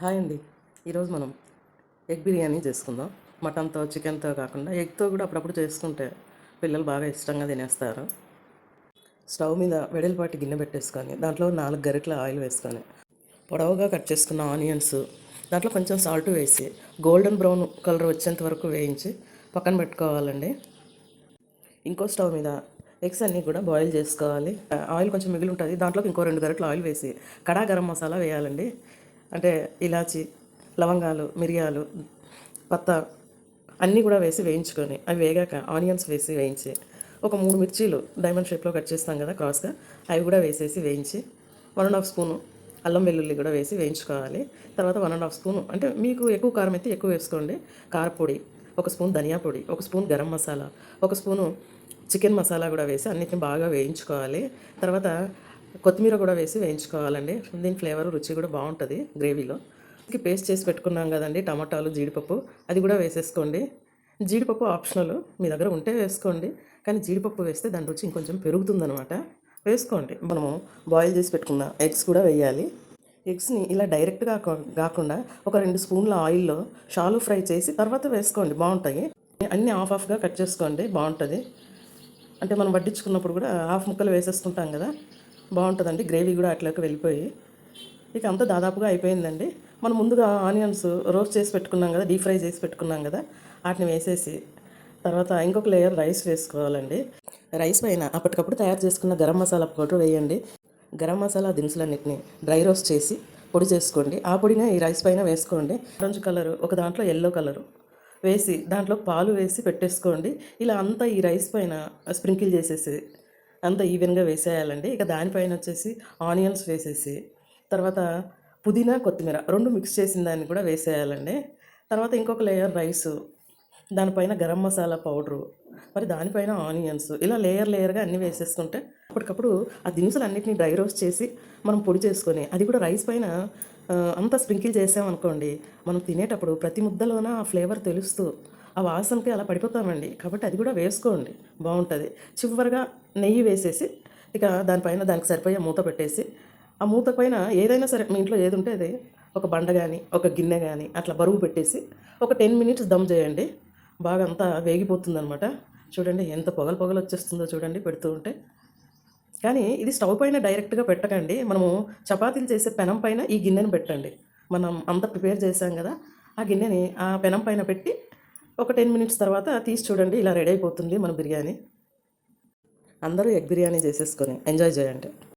Hi అండి. ఈరోజు మనం ఎగ్ బిర్యానీ చేసుకుందాం. మటన్తో చికెన్తో కాకుండా ఎగ్తో కూడా అప్పుడప్పుడు చేసుకుంటే పిల్లలు బాగా ఇష్టంగా తినేస్తారు. స్టవ్ మీద వెడల్పాటి గిన్నె పెట్టేసుకొని దాంట్లో 4 గరిటెల ఆయిల్ వేసుకొని పొడవుగా కట్ చేసుకున్న ఆనియన్స్ దాంట్లో కొంచెం సాల్ట్ వేసి గోల్డెన్ బ్రౌన్ కలర్ వచ్చేంత వరకు వేయించి పక్కన పెట్టుకోవాలండి. ఇంకో స్టవ్ మీద ఎగ్స్ అన్నీ కూడా బాయిల్ చేసుకోవాలి. ఆయిల్ కొంచెం మిగిలి ఉంటుంది, దాంట్లోకి ఇంకో 2 గరిటెల ఆయిల్ వేసి కడా గరం మసాలా వేయాలండి. అంటే ఇలాచి, లవంగాలు, మిరియాలు, పత్తా అన్నీ కూడా వేసి వేయించుకొని అవి వేగాక ఆనియన్స్ వేసి వేయించి ఒక 3 మిర్చీలు డైమండ్ షేప్లో కట్ చేస్తాం కదా క్రాస్గా, అవి కూడా వేసేసి వేయించి 1½ స్పూను అల్లం వెల్లుల్లి కూడా వేసి వేయించుకోవాలి. తర్వాత 1½ స్పూను అంటే మీకు ఎక్కువ కారం అయితే ఎక్కువ వేసుకోండి కారపొడి, 1 స్పూన్ ధనియా పొడి, 1 spoon garam masala, 1 spoon chicken masala కూడా వేసి అన్నిటిని బాగా వేయించుకోవాలి. తర్వాత కొత్తిమీర కూడా వేసి వేయించుకోవాలండి. దీని ఫ్లేవర్ రుచి కూడా బాగుంటుంది గ్రేవీలో. పేస్ట్ చేసి పెట్టుకున్నాం కదండి టమాటాలు, జీడిపప్పు, అది కూడా వేసేసుకోండి. జీడిపప్పు ఆప్షనల్, మీ దగ్గర ఉంటే వేసుకోండి, కానీ జీడిపప్పు వేస్తే దాని రుచి ఇంకొంచెం పెరుగుతుందనమాట. వేసుకోండి. మనము బాయిల్ చేసి పెట్టుకున్న ఎగ్స్ కూడా వేయాలి. ఎగ్స్ని ఇలా డైరెక్ట్గా కాకుండా ఒక 2 స్పూన్ల ఆయిల్లో షాలో ఫ్రై చేసి తర్వాత వేసుకోండి, బాగుంటాయి. అన్నీ హాఫ్గా కట్ చేసుకోండి, బాగుంటుంది. అంటే మనం వడ్డించుకున్నప్పుడు కూడా హాఫ్ ముక్కలు వేసేసుకుంటాం కదా, బాగుంటుందండి. గ్రేవీ కూడా అట్లోకి వెళ్ళిపోయి ఇక అంతా దాదాపుగా అయిపోయిందండి. మనం ముందుగా ఆనియన్స్ రోస్ట్ చేసి పెట్టుకున్నాం కదా, డీప్ ఫ్రై చేసి పెట్టుకున్నాం కదా, వాటిని వేసేసి తర్వాత ఇంకొక లేయర్ రైస్ వేసుకోవాలండి. రైస్ పైన అప్పటికప్పుడు తయారు చేసుకున్న గరం మసాలా పౌడర్ వేయండి. గరం మసాలా దినుసులన్నిటిని డ్రై రోస్ట్ చేసి పొడి చేసుకోండి. ఆ పొడినే ఈ రైస్ పైన వేసుకోండి. ఆరెంజ్ కలరు, ఒక దాంట్లో ఎల్లో కలరు వేసి దాంట్లో పాలు వేసి పెట్టేసుకోండి. ఇలా అంతా ఈ రైస్ పైన స్ప్రింకిల్ చేసేసి అంతా ఈవెన్గా వేసేయాలండి. ఇక దానిపైన వచ్చేసి ఆనియన్స్ వేసేసి తర్వాత పుదీనా, కొత్తిమీర 2 మిక్స్ చేసిన దాన్ని కూడా వేసేయాలండి. తర్వాత ఇంకొక లేయర్ రైసు, దానిపైన గరం మసాలా పౌడరు, మరి దానిపైన ఆనియన్స్, ఇలా లేయర్గా అన్నీ వేసేసుకుంటే అప్పటికప్పుడు ఆ దినుసులు అన్నిటిని డ్రై రోస్ట్ చేసి మనం పొడి చేసుకొని అది కూడా రైస్ పైన అంతా స్ప్రింకిల్ చేసామనుకోండి, మనం తినేటప్పుడు ప్రతి ముద్దలోన ఆ ఫ్లేవర్ తెలుస్తూ ఆ వాసనకి అలా పడిపోతామండి. కాబట్టి అది కూడా వేసుకోండి, బాగుంటుంది. చివరిగా నెయ్యి వేసేసి ఇక దానిపైన దానికి సరిపోయే మూత పెట్టేసి ఆ మూత పైన ఏదైనా సరే మీ ఇంట్లో ఏది ఉంటే అది, ఒక బండ కానీ ఒక గిన్నె కానీ అట్లా బరువు పెట్టేసి ఒక 10 మినిట్స్ దమ్ చేయండి. బాగా అంతా వేగిపోతుందనమాట. చూడండి ఎంత పొగలు వచ్చేస్తుందో చూడండి పెడుతూ ఉంటే. కానీ ఇది స్టవ్ పైన డైరెక్ట్గా పెట్టకండి. మనము చపాతీలు చేసే పెనం పైన ఈ గిన్నెను పెట్టండి. మనం అంతా ప్రిపేర్ చేసాం కదా, ఆ గిన్నెని ఆ పెనం పైన పెట్టి ఒక 10 మినిట్స్ తర్వాత తీసి చూడండి, ఇలా రెడీ అయిపోతుంది మన బిర్యానీ. అందరూ ఎగ్ బిర్యానీ చేసేసుకొని ఎంజాయ్ చేయండి.